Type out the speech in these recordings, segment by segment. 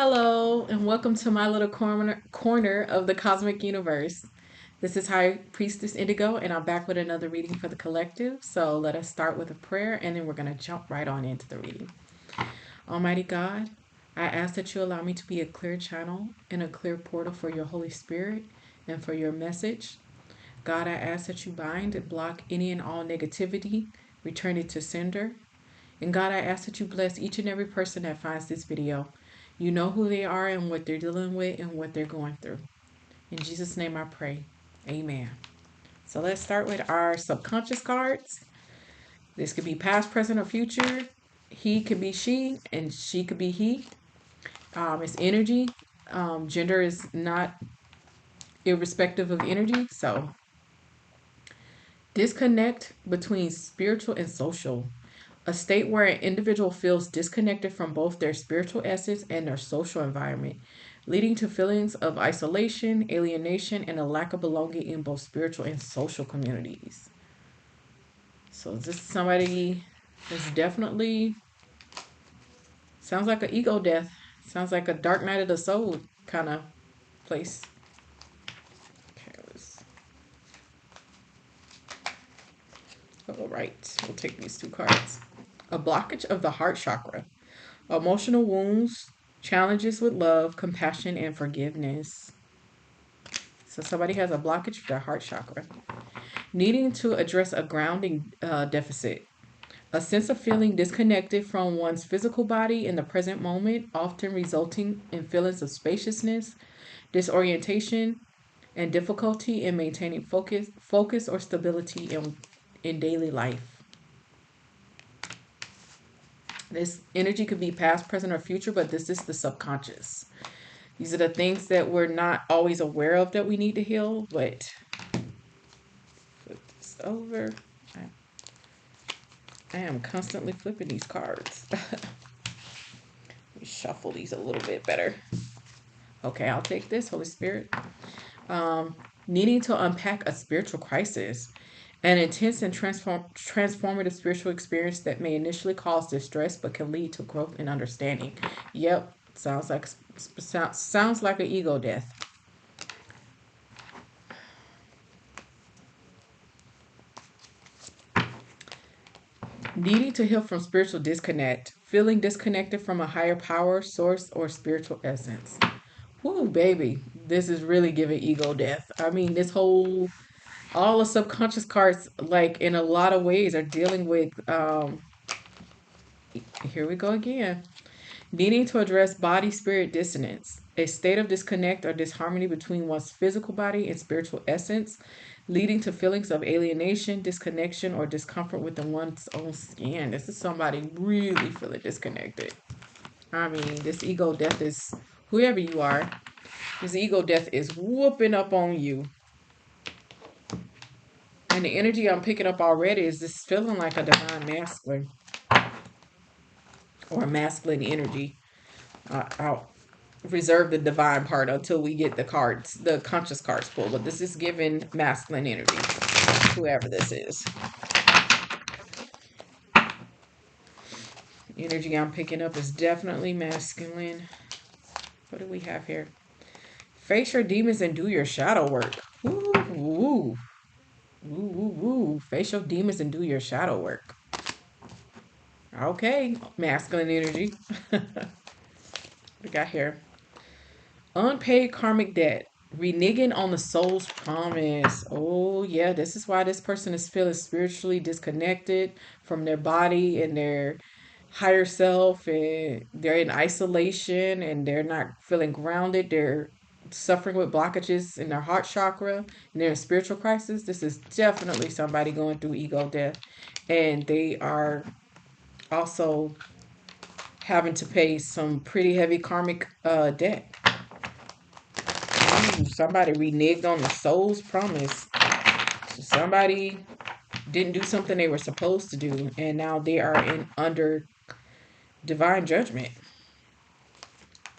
Hello, and welcome to my little corner of the cosmic universe. This is High Priestess Indigo, and I'm back with another reading for the collective. So let us start with a prayer, and then we're going to jump right on into the reading. Almighty God, I ask that you allow me to be a clear channel and a clear portal for your Holy Spirit and for your message. God, I ask that you bind and block any and all negativity, return it to sender. And God, I ask that you bless each and every person that finds this video. You know who they are and what they're dealing with and what they're going through. In Jesus' name I pray. Amen. So let's start with our subconscious cards. This could be past, present, or future. He could be she, and she could be he. It's energy. Gender is not irrespective of energy. So disconnect between spiritual and social. A state where an individual feels disconnected from both their spiritual essence and their social environment, leading to feelings of isolation, alienation, and a lack of belonging in both spiritual and social communities. So this is somebody that's definitely sounds like an ego death. Sounds like a dark night of the soul kind of place. Okay, all right, we'll take these two cards. A blockage of the heart chakra. Emotional wounds, challenges with love, compassion, and forgiveness. So somebody has a blockage for their heart chakra. Needing to address a grounding deficit. A sense of feeling disconnected from one's physical body in the present moment, often resulting in feelings of spaciousness, disorientation, and difficulty in maintaining focus or stability in daily life. This energy could be past, present, or future, but this is the subconscious. These are the things that we're not always aware of that we need to heal, but flip this over. I am constantly flipping these cards. Let me shuffle these a little bit better. Okay, I'll take this, Holy Spirit. Needing to unpack a spiritual crisis, an intense and transformative spiritual experience that may initially cause distress but can lead to growth and understanding. Yep, sounds like an ego death. Needing to heal from spiritual disconnect, feeling disconnected from a higher power, source, or spiritual essence. Whoo, baby, this is really giving ego death. I mean, all the subconscious cards, like in a lot of ways, are dealing with, here we go again, needing to address body spirit dissonance, a state of disconnect or disharmony between one's physical body and spiritual essence, leading to feelings of alienation, disconnection, or discomfort within one's own skin. This is somebody really feeling disconnected. I mean, this ego death is, whoever you are, this ego death is whooping up on you. And the energy I'm picking up already is this feeling like a divine masculine or a masculine energy. I'll reserve the divine part until we get the conscious cards pulled. But this is giving masculine energy, whoever this is. Energy I'm picking up is definitely masculine. What do we have here? Face your demons and do your shadow work. Woo, woo, woo, woo, woo. Face your demons and do your shadow work. Okay, masculine energy. We got here. Unpaid karmic debt. Reneging on the soul's promise. Oh, yeah, this is why this person is feeling spiritually disconnected from their body and their higher self, and they're in isolation and they're not feeling grounded. They're suffering with blockages in their heart chakra and they're in spiritual crisis. This is definitely somebody going through ego death, and they are also having to pay some pretty heavy karmic debt. Ooh, somebody reneged on the soul's promise. Somebody didn't do something they were supposed to do, and now they are under divine judgment.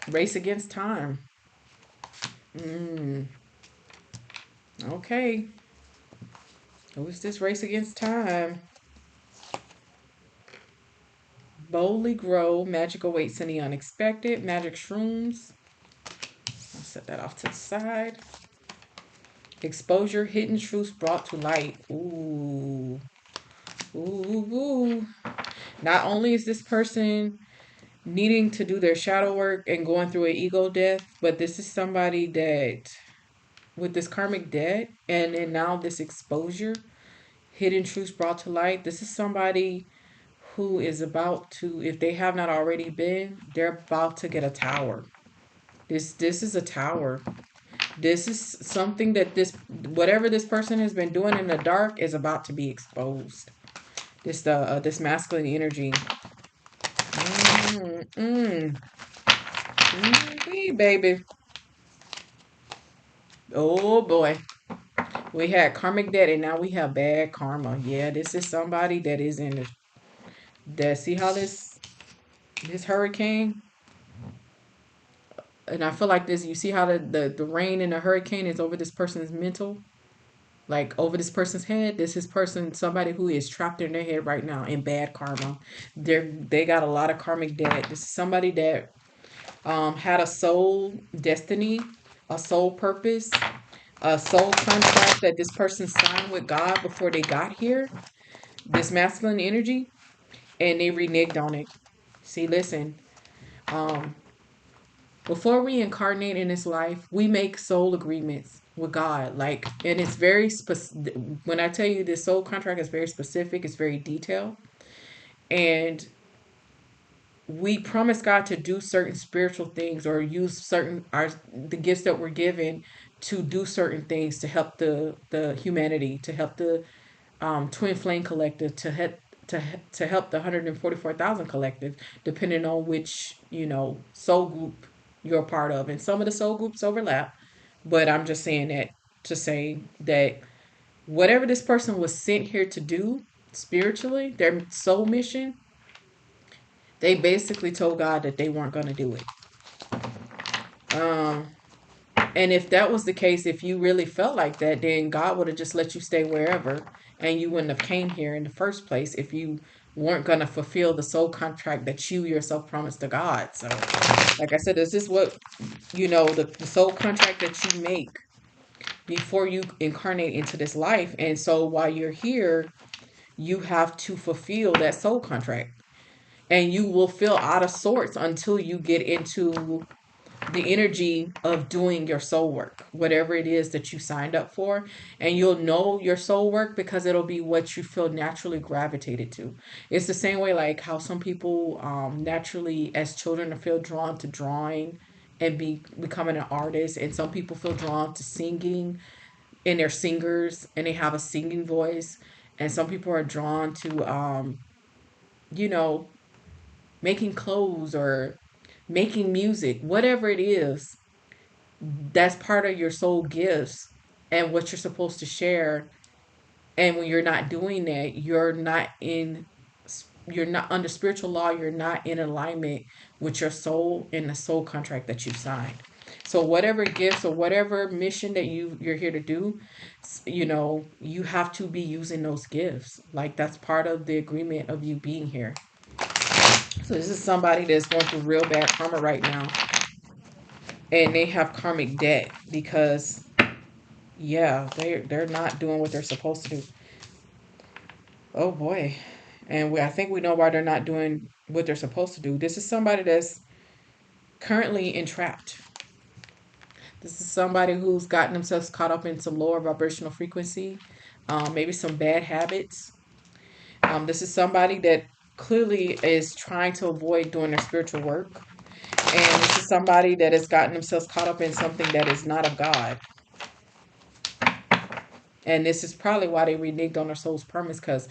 Race against time. Okay. Who's this race against time? Boldly grow. Magic awaits in the unexpected. Magic shrooms. I'll set that off to the side. Exposure. Hidden truths brought to light. Ooh. Ooh. Ooh. Not only is this person needing to do their shadow work and going through an ego death, but this is somebody that with this karmic debt and then now this exposure, hidden truths brought to light, this is somebody who is about to, if they have not already been, they're about to get a tower. This is a tower. This is something that this whatever this person has been doing in the dark is about to be exposed. This masculine energy. Mm, mm, baby. Oh boy. We had karmic debt and now we have bad karma. Yeah, this is somebody that is in the that see how this hurricane, and I feel like this, you see how the rain and the hurricane is over this person's mental, like over this person's head. This is person somebody who is trapped in their head right now in bad karma. They got a lot of karmic debt. This is somebody that had a soul destiny, a soul purpose, a soul contract that this person signed with God before they got here. This masculine energy, and they reneged on it. See, listen, um, before we incarnate in this life, we make soul agreements with God. Like, and it's very specific. When I tell you this soul contract is very specific, it's very detailed. And we promise God to do certain spiritual things or use certain the gifts that we're given to do certain things to help the humanity, to help the Twin Flame Collective, to help the 144,000 Collective, depending on which soul group you're a part of, and some of the soul groups overlap. But I'm just saying that to say that whatever this person was sent here to do spiritually, their soul mission, they basically told God that they weren't going to do it. Um, And if that was the case, if you really felt like that, then God would have just let you stay wherever and you wouldn't have came here in the first place if you weren't going to fulfill the soul contract that you yourself promised to God. So, like I said, this is what, the soul contract that you make before you incarnate into this life. And so while you're here, you have to fulfill that soul contract. And you will feel out of sorts until you get into the energy of doing your soul work, whatever it is that you signed up for. And you'll know your soul work because it'll be what you feel naturally gravitated to. It's the same way like how some people naturally as children feel drawn to drawing and becoming an artist, and some people feel drawn to singing and they're singers and they have a singing voice, and some people are drawn to you know making clothes or making music, whatever it is. That's part of your soul gifts and what you're supposed to share. And when you're not doing that, you're not under spiritual law, you're not in alignment with your soul and the soul contract that you signed. So whatever gifts or whatever mission that you're here to do, you have to be using those gifts. Like that's part of the agreement of you being here. So this is somebody that's going through real bad karma right now, and they have karmic debt because yeah, they're not doing what they're supposed to do. Oh boy. And I think we know why they're not doing what they're supposed to do. This is somebody that's currently entrapped. This is somebody who's gotten themselves caught up in some lower vibrational frequency, maybe some bad habits. This is somebody that clearly is trying to avoid doing their spiritual work. And this is somebody that has gotten themselves caught up in something that is not of God. And this is probably why they reneged on their soul's permits, because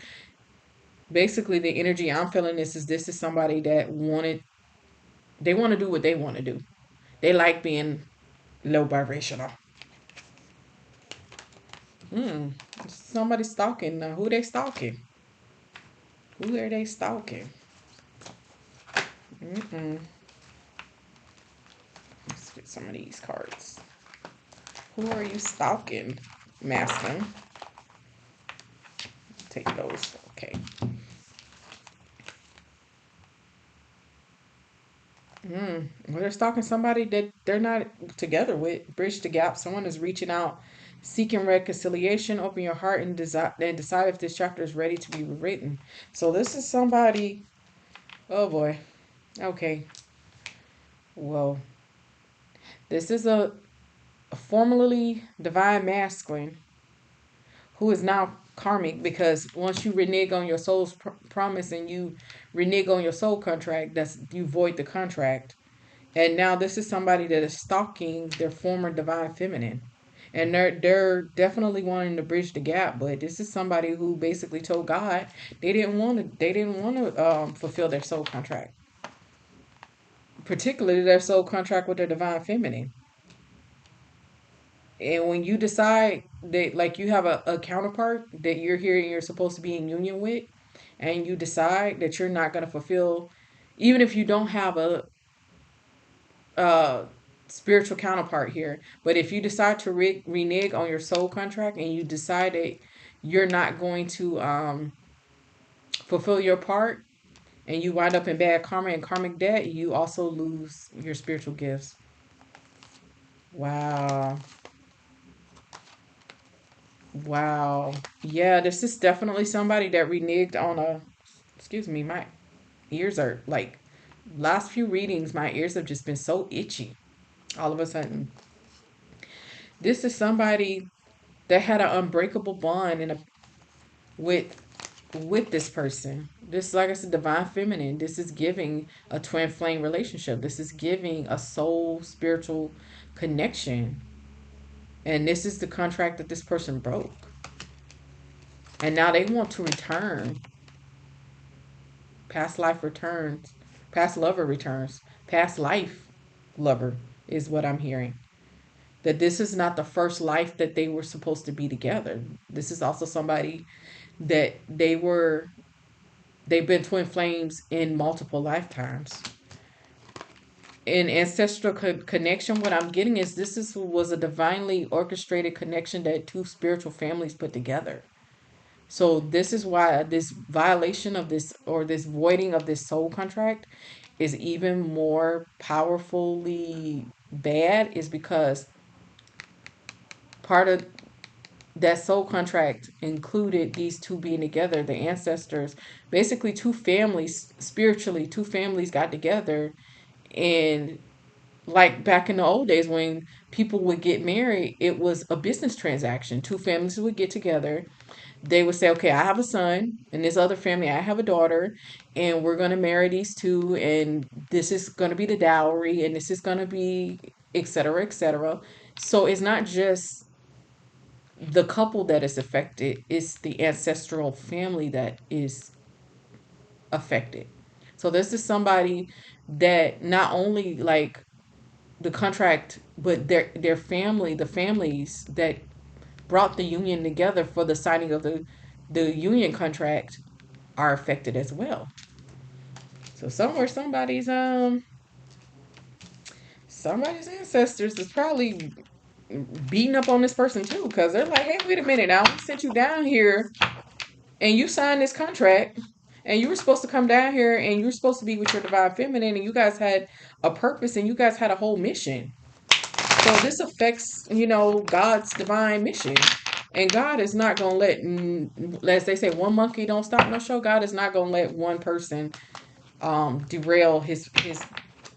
basically the energy I'm feeling this is somebody that they want to do what they want to do. They like being low vibrational. Hmm. Somebody stalking. Now, who they stalking? Who are they stalking? Mm-mm. Let's get some of these cards. Who are you stalking, masculine? Take those. Okay. Well, they're stalking somebody that they're not together with. Bridge the gap. Someone is reaching out, seeking reconciliation. Open your heart and decide if this chapter is ready to be rewritten. So this is somebody. Oh boy. Okay. Well, this is a formerly divine masculine who is now karmic, because once you renege on your soul's promise and you renege on your soul contract, that's you void the contract. And now this is somebody that is stalking their former divine feminine. And they're definitely wanting to bridge the gap, but this is somebody who basically told God they didn't want to fulfill their soul contract, particularly their soul contract with their divine feminine. And when you decide that, like, you have a counterpart that you're here and you're supposed to be in union with, and you decide that you're not going to fulfill, even if you don't have a spiritual counterpart here, but if you decide to renege on your soul contract and you decide that you're not going to fulfill your part, and you wind up in bad karma and karmic debt, you also lose your spiritual gifts. Wow. Wow. Yeah, this is definitely somebody that reneged on a. Excuse me, my ears are like. Last few readings, my ears have just been so itchy. All of a sudden, this is somebody that had an unbreakable bond with with this person. This, like I said, divine feminine. This is giving a twin flame relationship. This is giving a soul spiritual connection. And this is the contract that this person broke. And now they want to return. Past life returns. Past lover returns. Past life lover is what I'm hearing. That this is not the first life that they were supposed to be together. This is also somebody that they've been twin flames in multiple lifetimes. In ancestral connection, what I'm getting is was a divinely orchestrated connection that two spiritual families put together. So this is why this violation of this, or this voiding of this soul contract, is even more powerfully bad, is because part of that soul contract included these two being together, the ancestors, basically two families, spiritually, two families got together. And like back in the old days when people would get married, it was a business transaction. Two families would get together. They would say, okay, I have a son, and this other family, I have a daughter, and we're going to marry these two, and this is going to be the dowry, and this is going to be, et cetera, et cetera. So it's not just the couple that is affected, it's the ancestral family that is affected. So this is somebody that not only like the contract, but their family, the families that brought the union together for the signing of the union contract, are affected as well. So somewhere somebody's ancestors is probably beating up on this person too, because they're like, hey, wait a minute, now we sent you down here and you signed this contract, and you were supposed to come down here and you were supposed to be with your divine feminine, and you guys had a purpose and you guys had a whole mission. So this affects, God's divine mission. And God is not going to as they say, one monkey don't stop no show. God is not going to let one person derail his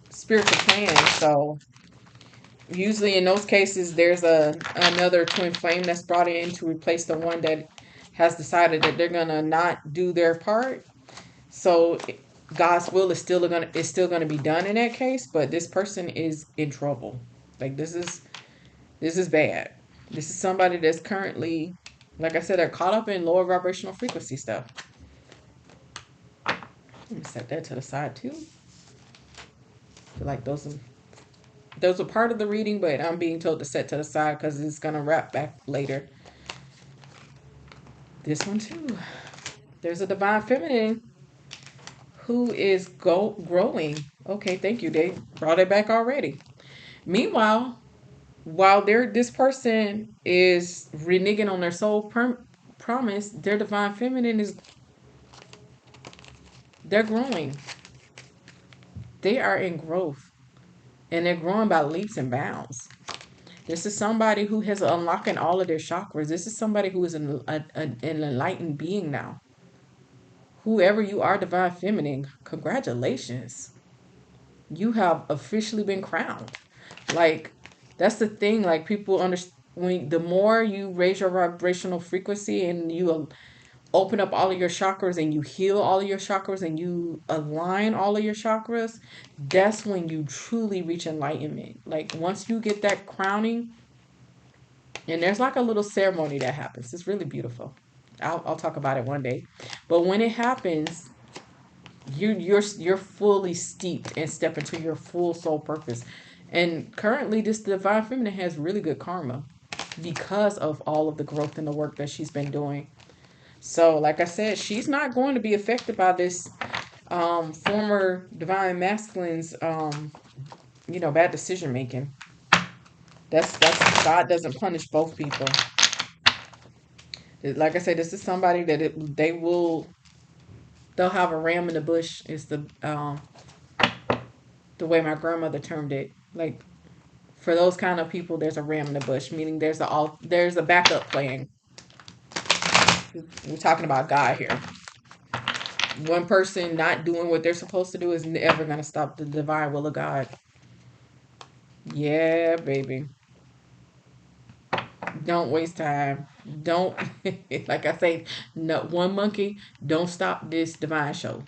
spiritual plan. So usually in those cases, there's another twin flame that's brought in to replace the one that has decided that they're going to not do their part. So God's will is still gonna be done in that case, but this person is in trouble. Like this is bad. This is somebody that's currently, like I said, they're caught up in lower vibrational frequency stuff. Let me set that to the side too. I feel like those are part of the reading, but I'm being told to set to the side because it's gonna wrap back later. This one too. There's a divine feminine who is growing. Okay, thank you. They brought it back already. Meanwhile, while this person is reneging on their soul promise, their divine feminine they're growing. They are in growth and they're growing by leaps and bounds. This is somebody who has unlocking all of their chakras. This is somebody who is an enlightened being now. Whoever you are, divine feminine, congratulations. You have officially been crowned. Like, that's the thing. Like, people understand when the more you raise your vibrational frequency and you open up all of your chakras and you heal all of your chakras and you align all of your chakras, that's when you truly reach enlightenment. Like, once you get that crowning, and there's like a little ceremony that happens. It's really beautiful. I'll talk about it one day. But when it happens, you're fully steeped and step into your full soul purpose. And currently, this divine feminine has really good karma because of all of the growth and the work that she's been doing. So, like I said, she's not going to be affected by this former divine masculine's bad decision making. That's God doesn't punish both people. Like I said, this is somebody that they'll have a ram in the bush. Is the way my grandmother termed it. Like, for those kind of people, there's a ram in the bush, meaning there's a backup plan. We're talking about God here. One person not doing what they're supposed to do is never gonna stop the divine will of God. Yeah, baby. Don't waste time. Don't like I say, no one monkey. Don't stop this divine show.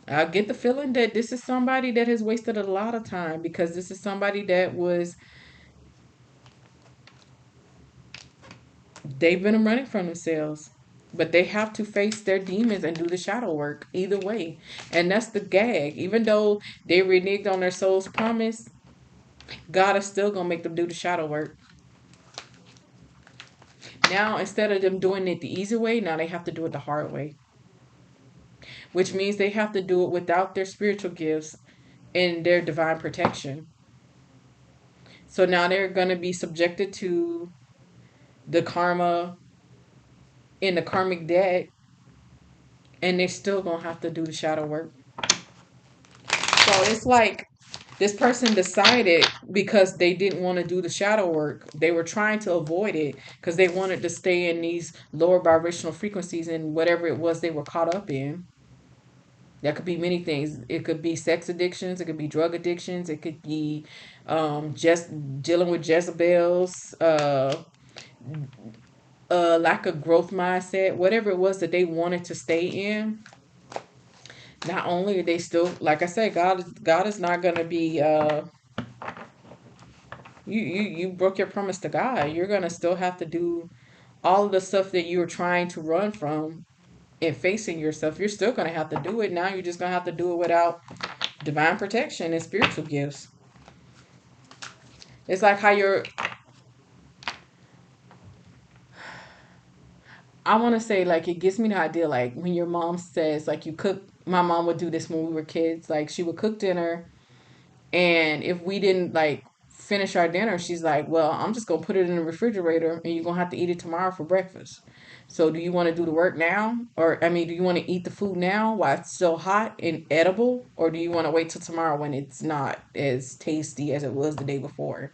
I get the feeling that this is somebody that has wasted a lot of time because this is somebody that was they've been running from themselves. But they have to face their demons and do the shadow work either way. And that's the gag. Even though they reneged on their soul's promise, God is still gonna make them do the shadow work. Now, instead of them doing it the easy way, now they have to do it the hard way. Which means they have to do it without their spiritual gifts and their divine protection. So now they're gonna be subjected to the karma in the karmic debt, and they're still gonna have to do the shadow work. So it's like this person decided because they didn't want to do the shadow work. They were trying to avoid it because they wanted to stay in these lower vibrational frequencies and whatever it was they were caught up in. That could be many things. It could be sex addictions. It could be drug addictions. It could be just dealing with Jezebels, lack of growth mindset, whatever it was that they wanted to stay in. Not only are they still, like I said, God is not gonna be you broke your promise to God. You're gonna still have to do all of the stuff that you were trying to run from and facing yourself. You're still gonna have to do it. Now you're just gonna have to do it without divine protection and spiritual gifts. It's like how you're I want to say, like, it gives me the idea, like when your mom says, like, you cook. My mom would do this when we were kids. Like, she would cook dinner, and if we didn't like finish our dinner, she's like, well, I'm just gonna put it in the refrigerator and you're gonna have to eat it tomorrow for breakfast. So do you want to do the work now? Or I mean, do you want to eat the food now while it's still hot and edible? Or do you want to wait till tomorrow when it's not as tasty as it was the day before?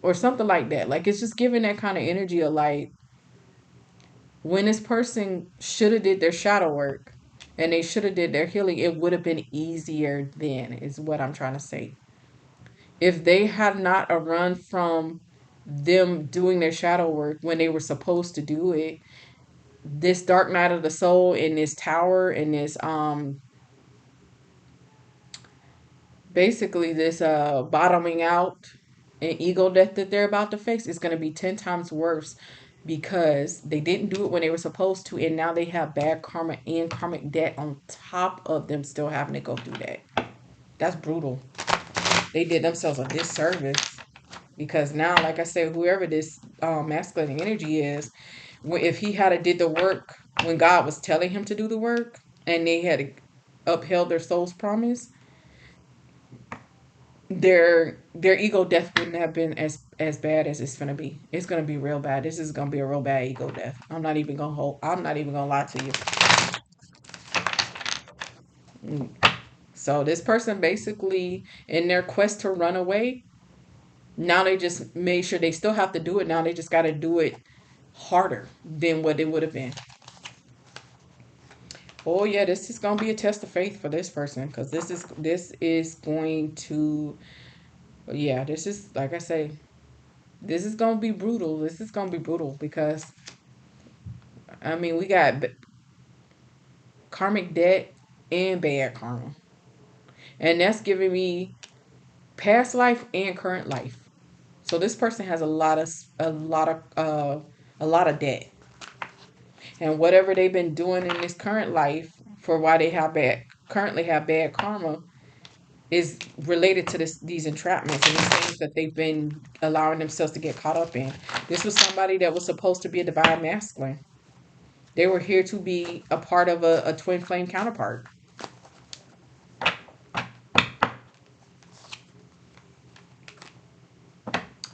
Or something like that. Like, it's just giving that kind of energy of like when this person should have did their shadow work and they should have did their healing, it would have been easier then, is what I'm trying to say. If they had not a run from them doing their shadow work when they were supposed to do it, this dark night of the soul in this tower and this basically this bottoming out and ego death that they're about to face is going to be 10 times worse because they didn't do it when they were supposed to, and now they have bad karma and karmic debt on top of them still having to go through that. That's brutal. They did themselves a disservice. Because now, like I said, whoever this masculine energy is, if he had did the work when God was telling him to do the work, and they had upheld their soul's promise, their ego death wouldn't have been as bad as it's gonna be. It's gonna be real bad. This is gonna be a real bad ego death. I'm not even gonna lie to you. So this person basically, in their quest to run away, now they just made sure they still have to do it. Now they just got to do it harder than what it would have been. Oh yeah, this is gonna be a test of faith for this person because this is going to, yeah, this is, like I say, this is gonna be brutal. This is gonna be brutal because I mean we got karmic debt and bad karma, and that's giving me past life and current life. So this person has a lot of debt, and whatever they've been doing in this current life for why they have bad currently have bad karma is related to these entrapments and these things that they've been allowing themselves to get caught up in. This was somebody that was supposed to be a divine masculine. They were here to be a part of a twin flame counterpart.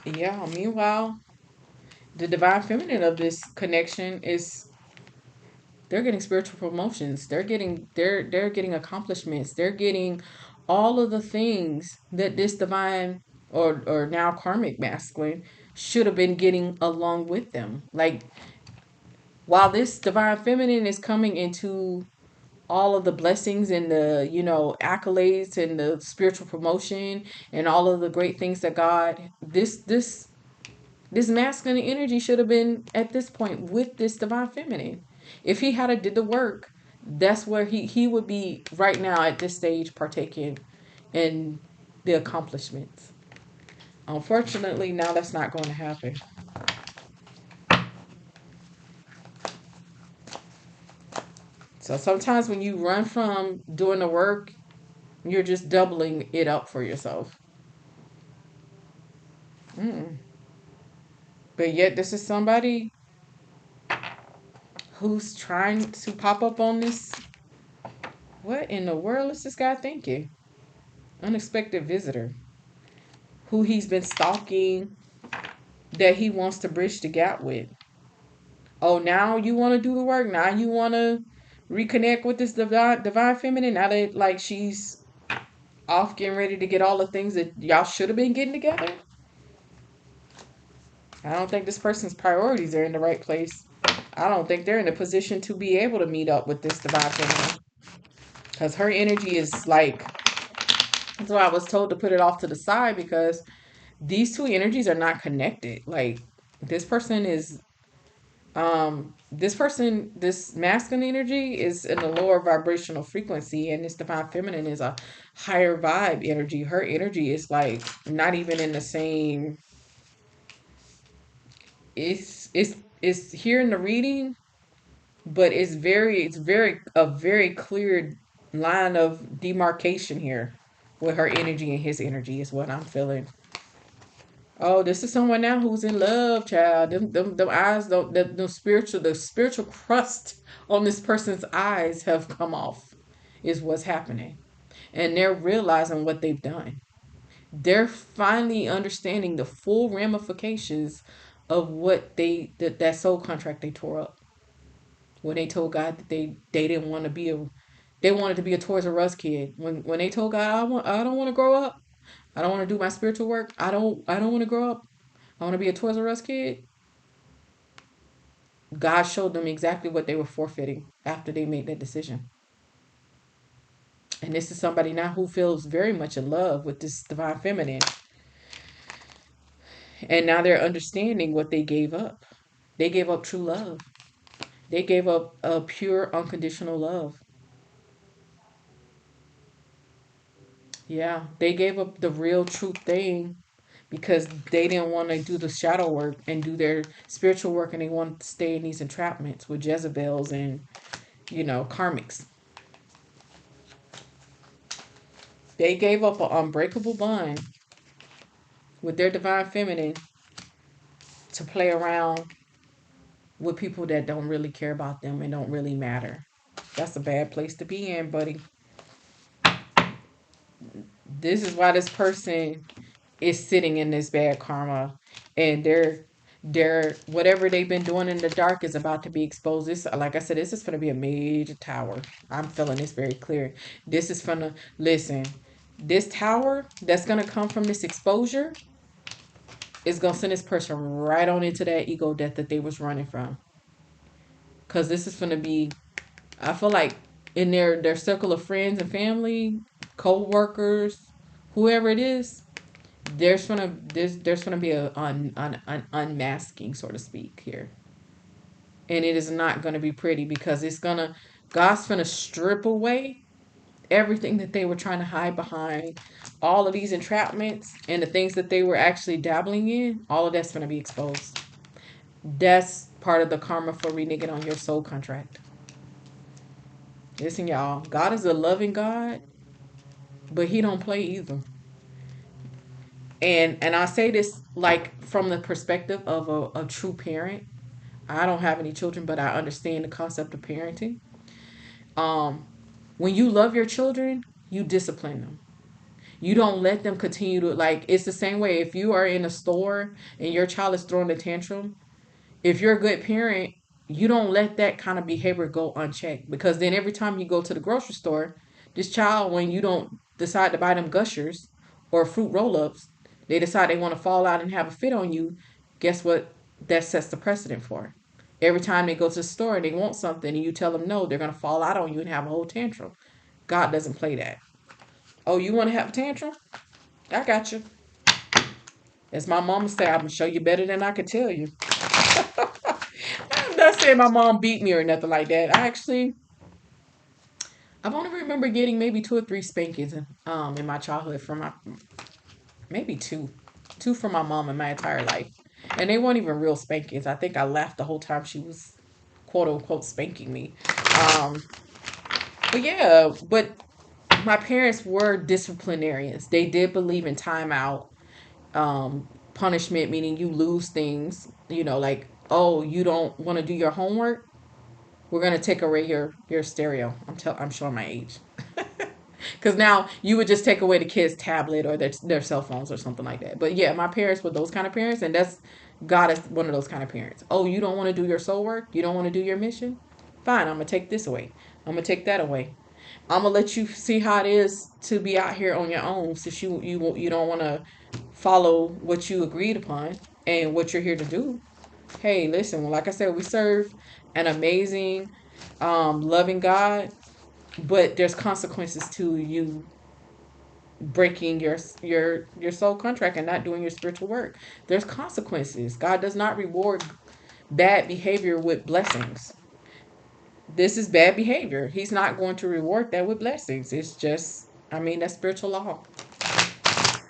Yeah. Meanwhile, the divine feminine of this connection is they're getting spiritual promotions. They're getting accomplishments. They're getting all of the things that this divine or now karmic masculine should have been getting along with them. Like while this divine feminine is coming into all of the blessings and the accolades and the spiritual promotion and all of the great things that God this masculine energy should have been at this point with this divine feminine. If he had did the work, that's where he would be right now at this stage partaking in the accomplishments. Unfortunately, now that's not going to happen. So sometimes when you run from doing the work, you're just doubling it up for yourself. Mm. But yet, this is somebody who's trying to pop up on this. What in the world is this guy thinking? Unexpected visitor who he's been stalking that he wants to bridge the gap with. Oh, now you want to do the work. Now you want to reconnect with this divine feminine. Now that like she's off getting ready to get all the things that y'all should have been getting together. I don't think this person's priorities are in the right place. I don't think they're in a position to be able to meet up with this divine feminine because her energy is like. That's why I was told to put it off to the side because these two energies are not connected. Like this person is this masculine energy is in a lower vibrational frequency and this divine feminine is a higher vibe energy. Her energy is like not even in the same. It's here in the reading, but it's very a very clear line of demarcation here with her energy and his energy is what I'm feeling. Oh, this is someone now who's in love, child. Them eyes, the spiritual crust on this person's eyes have come off, is what's happening. And they're realizing what they've done. They're finally understanding the full ramifications of what that soul contract they tore up when they told God that they didn't want to be they wanted to be a Toys R Us kid. When they told God I don't want to grow up. I don't want to do my spiritual work. I don't want to grow up. I want to be a Toys R Us kid. God showed them exactly what they were forfeiting after they made that decision. And this is somebody now who feels very much in love with this divine feminine. And now they're understanding what they gave up. They gave up true love. They gave up a pure, unconditional love. Yeah, they gave up the real true thing because they didn't want to do the shadow work and do their spiritual work and they wanted to stay in these entrapments with Jezebels and, karmics. They gave up an unbreakable bond with their divine feminine to play around with people that don't really care about them and don't really matter. That's a bad place to be in, buddy. This is why this person is sitting in this bad karma and Whatever they've been doing in the dark is about to be exposed. This, like I said, this is going to be a major tower. I'm feeling this very clear. This is going to listen. This tower that's going to come from this exposure is going to send this person right on into that ego death that they was running from. Because this is going to be, I feel like in their circle of friends and family, co-workers, whoever it is, there's gonna be an unmasking, so to speak, here, and it is not gonna be pretty because God's gonna strip away everything that they were trying to hide behind, all of these entrapments and the things that they were actually dabbling in. All of that's gonna be exposed. That's part of the karma for reneging on your soul contract. Listen, y'all, God is a loving God, but He don't play either. And I say this like from the perspective of a true parent. I don't have any children, but I understand the concept of parenting. Um, when you love your children, you discipline them. You don't let them continue to, like, it's the same way if you are in a store and your child is throwing a tantrum. If you're a good parent, you don't let that kind of behavior go unchecked, because then every time you go to the grocery store, this child, when you don't decide to buy them gushers or fruit roll-ups, they decide they want to fall out and have a fit on you. Guess what? That sets the precedent for. Every time they go to the store and they want something and you tell them no, they're going to fall out on you and have a whole tantrum. God doesn't play that. Oh, you want to have a tantrum? I got you. As my mama said, I'm going to show you better than I could tell you. I'm not saying my mom beat me or nothing like that. I've only remember getting maybe two or three spankings in my childhood from my, maybe two from my mom in my entire life, and they weren't even real spankings. I think I laughed the whole time she was quote unquote spanking me. Um, but yeah, but my parents were disciplinarians. They did believe in timeout, punishment, meaning you lose things. Like, oh, you don't want to do your homework, we're gonna take away your stereo. I'm showing my age. Because now you would just take away the kids' tablet or their cell phones or something like that. But yeah, my parents were those kind of parents, and that's God is one of those kind of parents. Oh, you don't want to do your soul work? You don't want to do your mission? Fine, I'm gonna take this away. I'm gonna take that away. I'm gonna let you see how it is to be out here on your own, since you don't want to follow what you agreed upon and what you're here to do. Hey, listen, well, like I said, we serve an amazing, loving God, but there's consequences to you breaking your soul contract and not doing your spiritual work. There's consequences. God does not reward bad behavior with blessings. This is bad behavior. He's not going to reward that with blessings. It's just, I mean, that's spiritual law.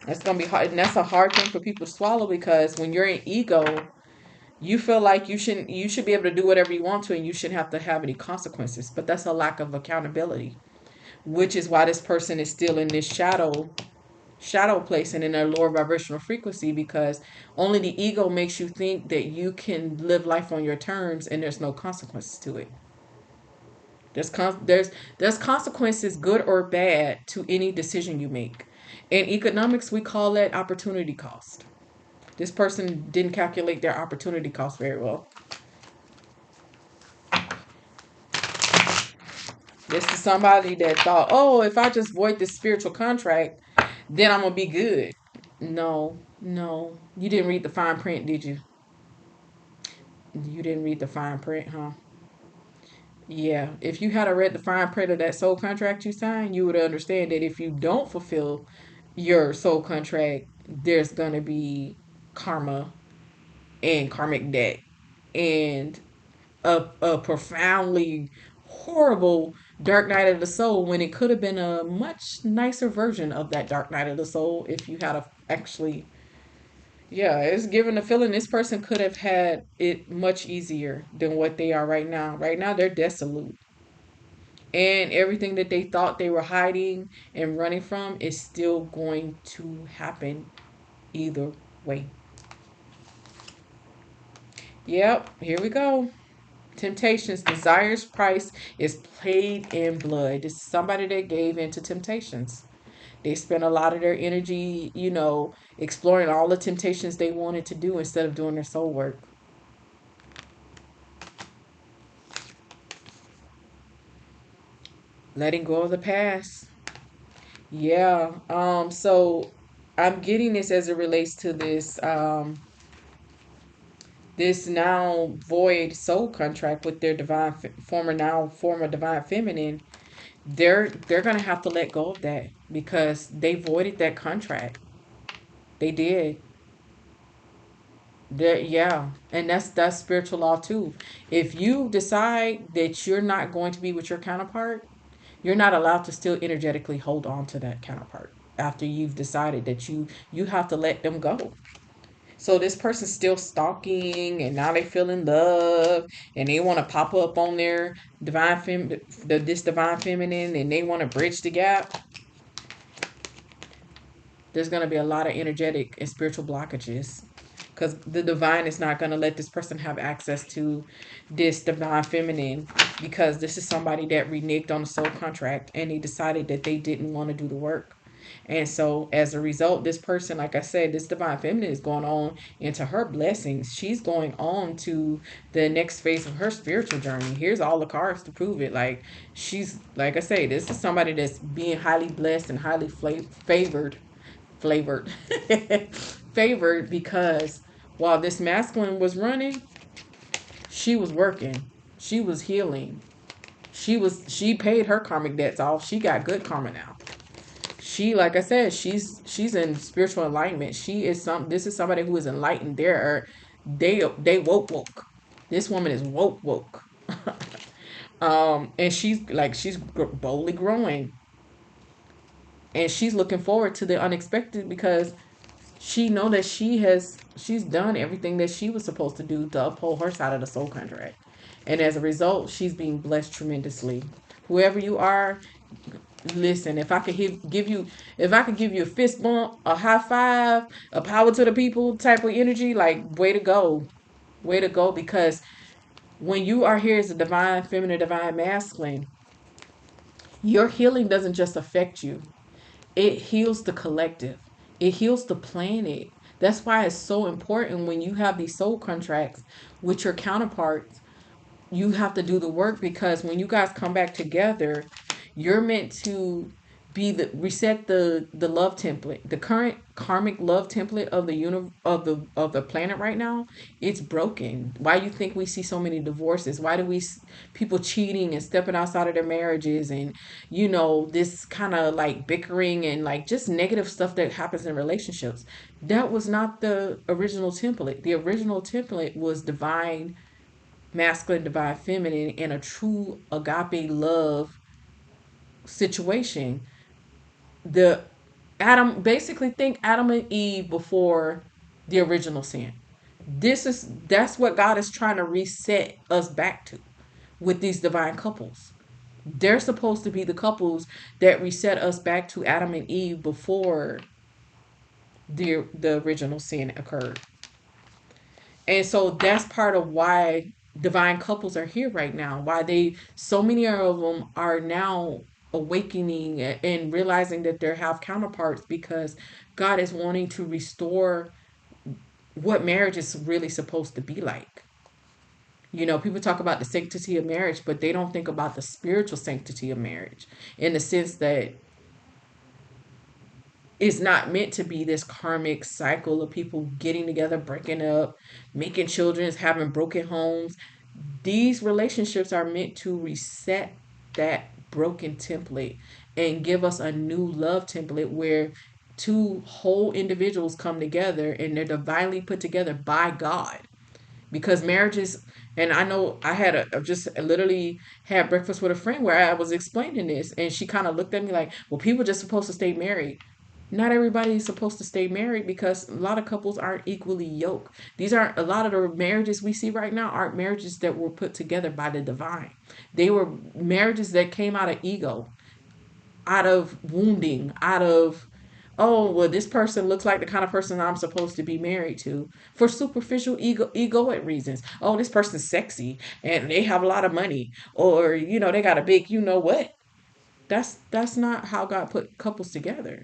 That's gonna be hard, and that's a hard thing for people to swallow, because when you're in ego, you feel like you should be able to do whatever you want to, and you shouldn't have to have any consequences. But that's a lack of accountability, which is why this person is still in this shadow place and in their lower vibrational frequency, because only the ego makes you think that you can live life on your terms and there's no consequences to it. There's consequences, good or bad, to any decision you make. In economics, we call that opportunity cost. This person didn't calculate their opportunity cost very well. This is somebody that thought, oh, if I just void this spiritual contract, then I'm gonna be good. No, no, you didn't read the fine print, did you? You didn't read the fine print, huh? Yeah, if you had read the fine print of that soul contract you signed, you would understand that if you don't fulfill your soul contract, there's gonna be karma and karmic debt and a profoundly horrible dark night of the soul, when it could have been a much nicer version of that dark night of the soul if you had actually. Yeah, it's given the feeling this person could have had it much easier than what they are right now. Right now, they're desolate. And everything that they thought they were hiding and running from is still going to happen either way. Yep, here we go. Temptations, desires, price is paid in blood. This is somebody that gave into temptations. They spent a lot of their energy, exploring all the temptations they wanted to do instead of doing their soul work. Letting go of the past. Yeah. So I'm getting this as it relates to this now void soul contract with their former divine feminine. They're gonna have to let go of that because they voided that contract. They did. Yeah, and that's spiritual law too. If you decide that you're not going to be with your counterpart, you're not allowed to still energetically hold on to that counterpart after you've decided that you have to let them go. So this person's still stalking, and now they feel in love, and they want to pop up on their this divine feminine, and they want to bridge the gap. There's going to be a lot of energetic and spiritual blockages because the divine is not going to let this person have access to this divine feminine because this is somebody that reneged on the soul contract and they decided that they didn't want to do the work. And so, as a result, this person, like I said, this divine feminine is going on into her blessings. She's going on to the next phase of her spiritual journey. Here's all the cards to prove it. Like, she's, like I say, this is somebody that's being highly blessed and highly flavored favored because while this masculine was running, she was working, she was healing, she paid her karmic debts off. She got good karma now. She, like I said, she's in spiritual alignment. This is somebody who is enlightened. They woke. This woman is woke. And she's boldly growing, and she's looking forward to the unexpected because she know that she's done everything that she was supposed to do to uphold her side of the soul contract, and as a result she's being blessed tremendously. Whoever you are, listen, if I could give you a fist bump, a high five, a power to the people type of energy, like, way to go. Way to go, because when you are here as a divine feminine, divine masculine, your healing doesn't just affect you. It heals the collective. It heals the planet. That's why it's so important when you have these soul contracts with your counterparts. You have to do the work because when you guys come back together, you're meant to be the reset the love template, the current karmic love template of the planet right now. It's broken. Why do you think we see so many divorces? Why do people cheating and stepping outside of their marriages, and this kind of like bickering and like just negative stuff that happens in relationships? That was not the original template. The original template was divine masculine, divine feminine, and a true agape love situation. The Adam, basically think Adam and Eve before the original sin. That's what God is trying to reset us back to with these divine couples. They're supposed to be the couples that reset us back to Adam and Eve before the original sin occurred. And so that's part of why divine couples are here right now. Why so many of them are now awakening and realizing that they have counterparts because God is wanting to restore what marriage is really supposed to be like. People talk about the sanctity of marriage, but they don't think about the spiritual sanctity of marriage in the sense that it's not meant to be this karmic cycle of people getting together, breaking up, making children, having broken homes. These relationships are meant to reset that broken template and give us a new love template where two whole individuals come together and they're divinely put together by God. Because marriages, and I know I just literally had breakfast with a friend where I was explaining this, and she kind of looked at me like, well, people just supposed to stay married. Not everybody is supposed to stay married because a lot of couples aren't equally yoked. These aren't A lot of the marriages we see right now aren't marriages that were put together by the divine. They were marriages that came out of ego, out of wounding, out of, oh, well, this person looks like the kind of person I'm supposed to be married to, for superficial egoic reasons. Oh, this person's sexy and they have a lot of money, or they got a big, what. That's not how God put couples together.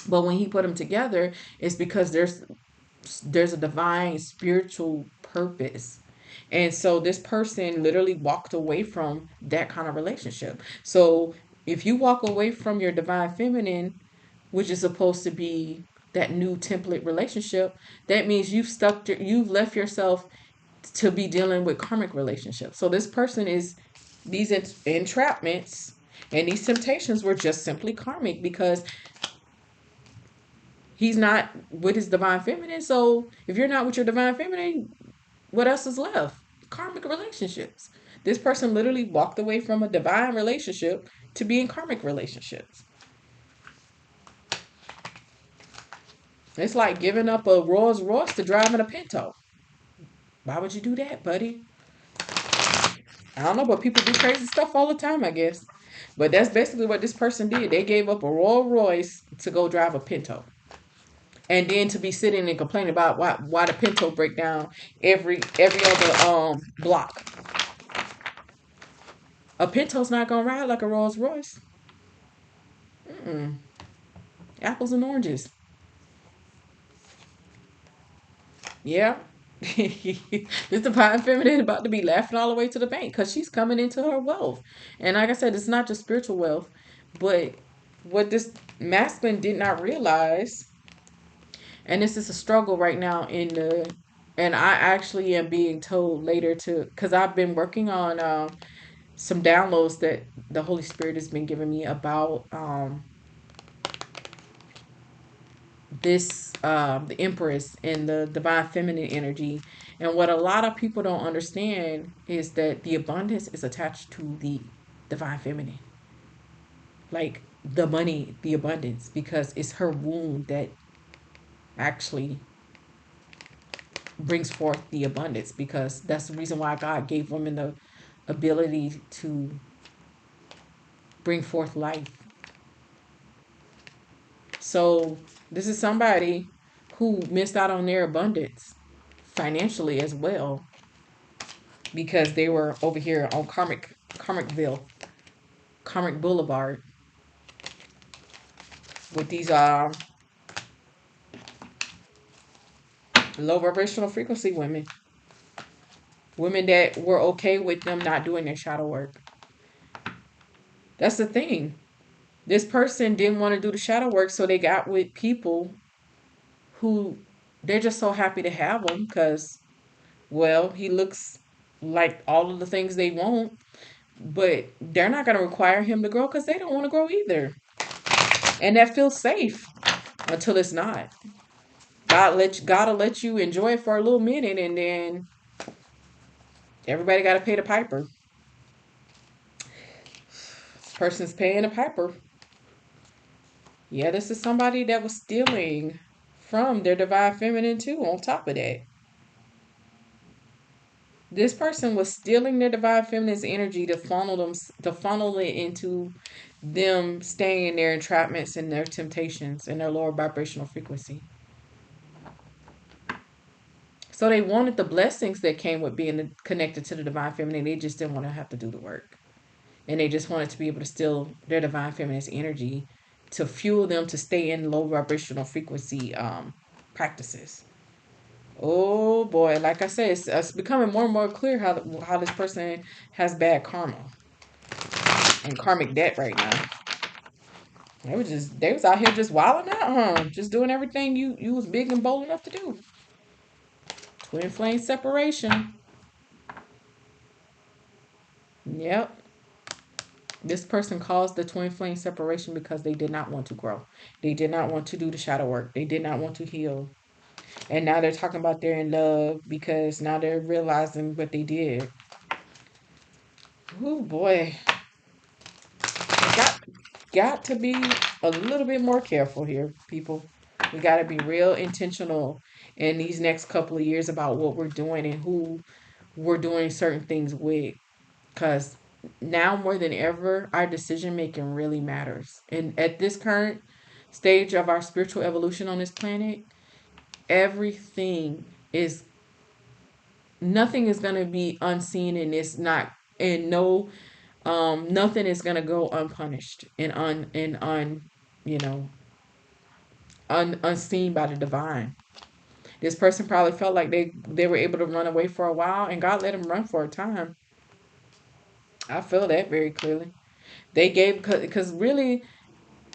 But when he put them together, it's because there's a divine spiritual purpose. And so this person literally walked away from that kind of relationship. So if you walk away from your divine feminine, which is supposed to be that new template relationship, that means you've left yourself to be dealing with karmic relationships. So this person is these entrapments and these temptations were just simply karmic because he's not with his divine feminine. So if you're not with your divine feminine, what else is left? Karmic relationships. This person literally walked away from a divine relationship to be in karmic relationships. It's like giving up a Rolls Royce to driving a Pinto. Why would you do that, buddy? I don't know, but people do crazy stuff all the time, I guess. But that's basically what this person did. They gave up a Rolls Royce to go drive a Pinto. And then to be sitting and complaining about why the Pinto break down every other block. A Pinto's not gonna ride like a Rolls Royce. Mm-mm. Apples and oranges. Yeah. This divine feminine about to be laughing all the way to the bank because she's coming into her wealth. And like I said, it's not just spiritual wealth, but what this masculine did not realize, and this is a struggle right now and I actually am being told later to, because I've been working on some downloads that the Holy Spirit has been giving me about this the Empress and the divine feminine energy. And what a lot of people don't understand is that the abundance is attached to the divine feminine, like the money, the abundance, because it's her womb that actually brings forth the abundance, because that's the reason why God gave women the ability to bring forth life. So this is somebody who missed out on their abundance financially as well because they were over here on Karmicville, Karmic Boulevard with these low vibrational frequency women. Women that were okay with them not doing their shadow work. That's the thing. This person didn't want to do the shadow work, so they got with people who they're just so happy to have him because, well, he looks like all of the things they want, but they're not going to require him to grow because they don't want to grow either. And that feels safe until it's not. God'll let you enjoy it for a little minute, and then everybody got to pay the piper. This person's paying the piper. Yeah, this is somebody that was stealing from their divine feminine too. On top of that, this person was stealing their divine feminine's energy to funnel it into them staying in their entrapments and their temptations and their lower vibrational frequency. So they wanted the blessings that came with being connected to the divine feminine. They just didn't want to have to do the work. And they just wanted to be able to steal their divine feminine's energy to fuel them to stay in low vibrational frequency practices. Oh boy, like I said, it's becoming more and more clear how this person has bad karma and karmic debt right now. They was out here just wilding out, huh? Just doing everything you was big and bold enough to do. Twin flame separation. Yep. This person caused the twin flame separation because they did not want to grow. They did not want to do the shadow work. They did not want to heal. And now they're talking about they're in love because now they're realizing what they did. Oh boy. Got got to be a little bit more careful here, people. We got to be real intentional in these next couple of years about what we're doing and who we're doing certain things with. Because now more than ever, our decision making really matters. And at this current stage of our spiritual evolution on this planet, everything is nothing is going to be unseen, and it's not, and no Nothing is gonna go unpunished and you know, unseen by the divine. This person probably felt like they were able to run away for a while, and God let them run for a time. I feel that very clearly. They gave because really,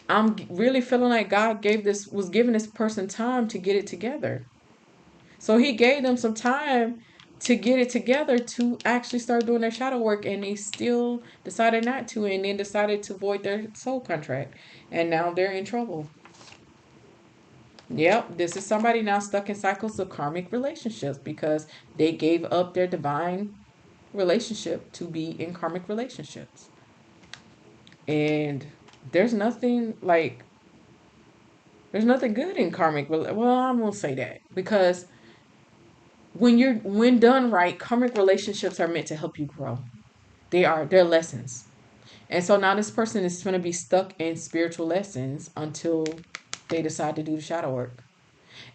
I'm really feeling like God was giving this person time to get it together. So He gave them some time to get it together to actually start doing their shadow work, and they still decided not to, and then decided to void their soul contract, and now they're in trouble. Yep, this is somebody now stuck in cycles of karmic relationships because they gave up their divine relationship to be in karmic relationships. And there's nothing like there's nothing good in well, I won't say that because when done right, karmic relationships are meant to help you grow. They're lessons. And so now this person is going to be stuck in spiritual lessons until they decide to do the shadow work.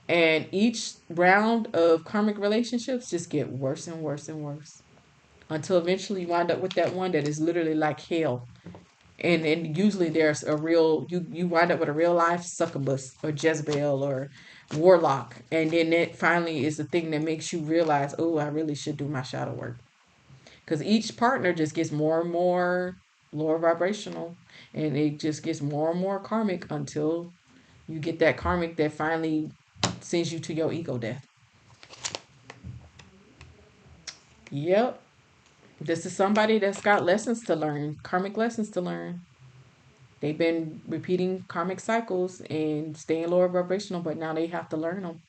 And each round of karmic relationships just get worse and worse and worse until eventually you wind up with that one that is literally like hell. And usually there's a real you wind up with a real life succubus or Jezebel or warlock, and then that finally is the thing that makes you realize, oh, I really should do my shadow work, because each partner just gets more and more lower vibrational, and it just gets more and more karmic until you get that karmic that finally sends you to your ego death. Yep. This is somebody that's got lessons to learn, karmic lessons to learn. They've been repeating karmic cycles and staying lower vibrational, but now they have to learn them.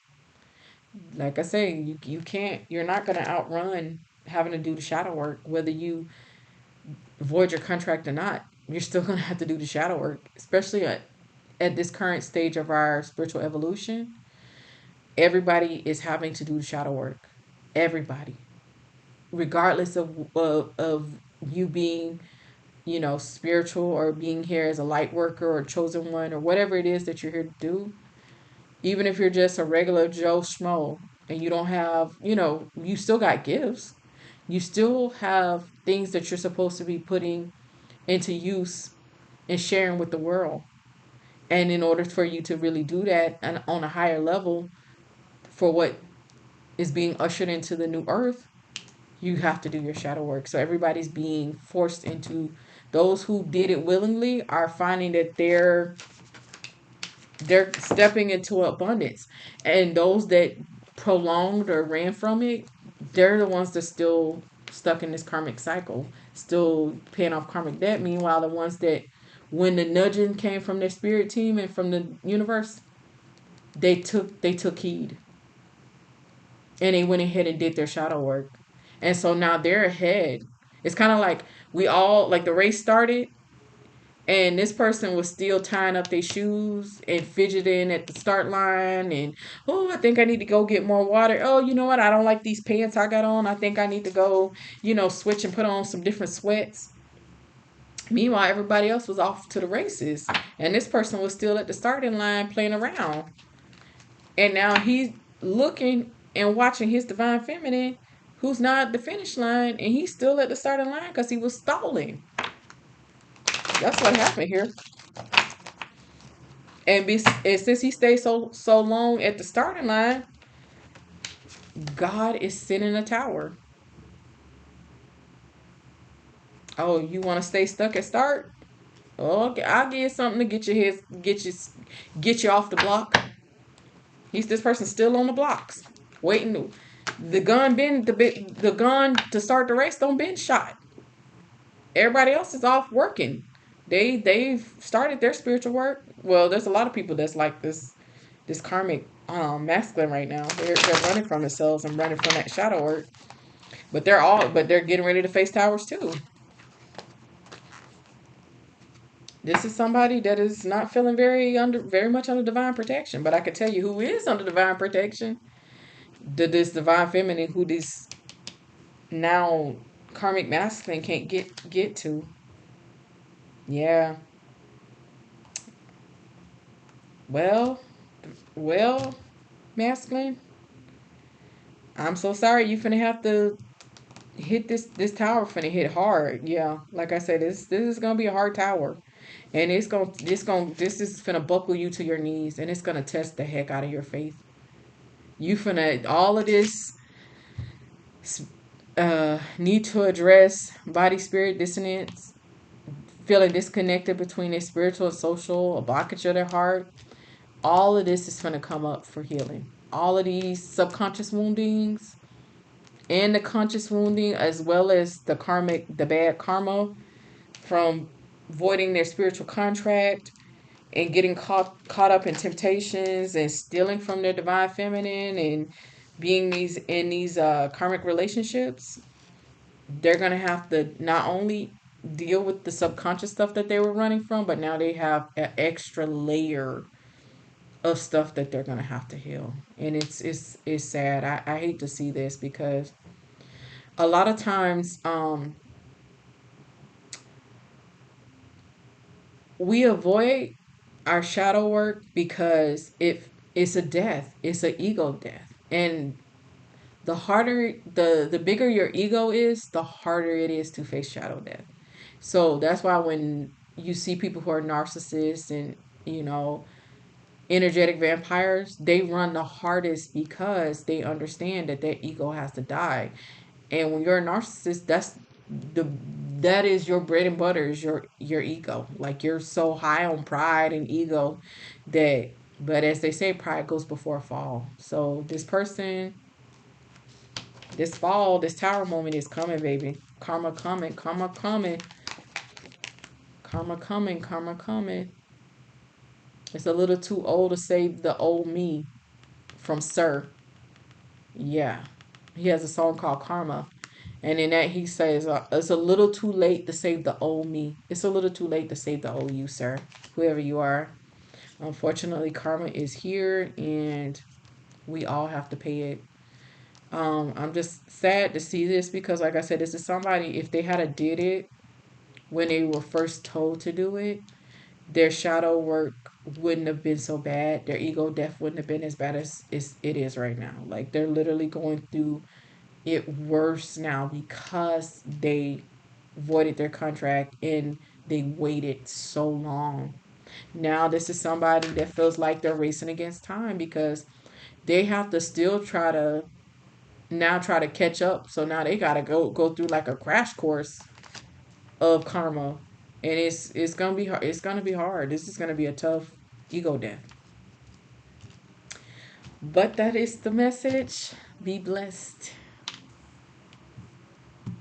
Like I say, you're not going to outrun having to do the shadow work, whether you void your contract or not. You're still going to have to do the shadow work, especially at this current stage of our spiritual evolution. Everybody is having to do the shadow work. Everybody, regardless of you being, spiritual or being here as a light worker or chosen one or whatever it is that you're here to do. Even if you're just a regular Joe Schmo and you don't have, you still got gifts. You still have things that you're supposed to be putting into use and sharing with the world. And in order for you to really do that and on a higher level for what is being ushered into the new earth, you have to do your shadow work. So everybody's being forced into, those who did it willingly are finding that they're stepping into abundance, and those that prolonged or ran from it, they're the ones that still stuck in this karmic cycle, still paying off karmic debt. Meanwhile, the ones that, when the nudging came from their spirit team and from the universe, they took heed, and they went ahead and did their shadow work. And so now they're ahead. It's kind of like we all, like, the race started and this person was still tying up their shoes and fidgeting at the start line, and, oh, I think I need to go get more water. Oh, you know what, I don't like these pants I got on, I think I need to go, switch and put on some different sweats. Meanwhile, everybody else was off to the races, and this person was still at the starting line playing around. And now he's looking and watching his divine feminine, who's not at the finish line, and he's still at the starting line because he was stalling. That's what happened here. And since he stayed so long at the starting line, God is sending a tower. Oh, you want to stay stuck at start? Okay, I'll give you something to get you off the block. This person still on the blocks, waiting. The gun to start the race don't been shot. Everybody else is off working. They've started their spiritual work. Well, there's a lot of people that's like this karmic masculine right now. They're running from themselves and running from that shadow work. But they're getting ready to face towers too. This is somebody that is not feeling very much under divine protection. But I could tell you who is under divine protection. This divine feminine who this now karmic masculine can't get to. Yeah. Well, masculine. I'm so sorry you finna have to hit this tower finna hit hard. Yeah, like I said, this is gonna be a hard tower, and this is finna buckle you to your knees, and it's gonna test the heck out of your faith. You finna all of this need to address body spirit dissonance, feeling disconnected between their spiritual and social, a blockage of their heart. All of this is gonna come up for healing. All of these subconscious woundings and the conscious wounding, as well as the bad karma from voiding their spiritual contract and getting caught up in temptations and stealing from their divine feminine and being these karmic relationships. They're gonna have to not only deal with the subconscious stuff that they were running from, but now they have an extra layer of stuff that they're gonna have to heal. And it's sad. I hate to see this because a lot of times we avoid our shadow work because it's a death. It's an ego death. And the bigger your ego is, the harder it is to face shadow death. So that's why when you see people who are narcissists and, you know, energetic vampires, they run the hardest because they understand that their ego has to die. And when you're a narcissist, the that is your bread and butter is your ego. Like you're so high on pride and ego that, but as they say, pride goes before a fall. So this person, this fall, this tower moment is coming, baby. Karma coming, karma coming, karma coming, karma coming. It's a little too old to save the old me from Sir. Yeah. He has a song called Karma. And in that he says, it's a little too late to save the old me. It's a little too late to save the old you, sir. Whoever you are. Unfortunately, karma is here and we all have to pay it. I'm just sad to see this because, like I said, this is somebody, if they had a did it when they were first told to do it, their shadow work wouldn't have been so bad. Their ego death wouldn't have been as bad as it is right now. Like they're literally going through it worse now because they voided their contract and they waited so long. Now this is somebody that feels like they're racing against time because they have to still try to catch up. So now they gotta go through like a crash course of karma, and it's gonna be hard. It's gonna be hard. This is gonna be a tough ego death. But that is the message. Be blessed.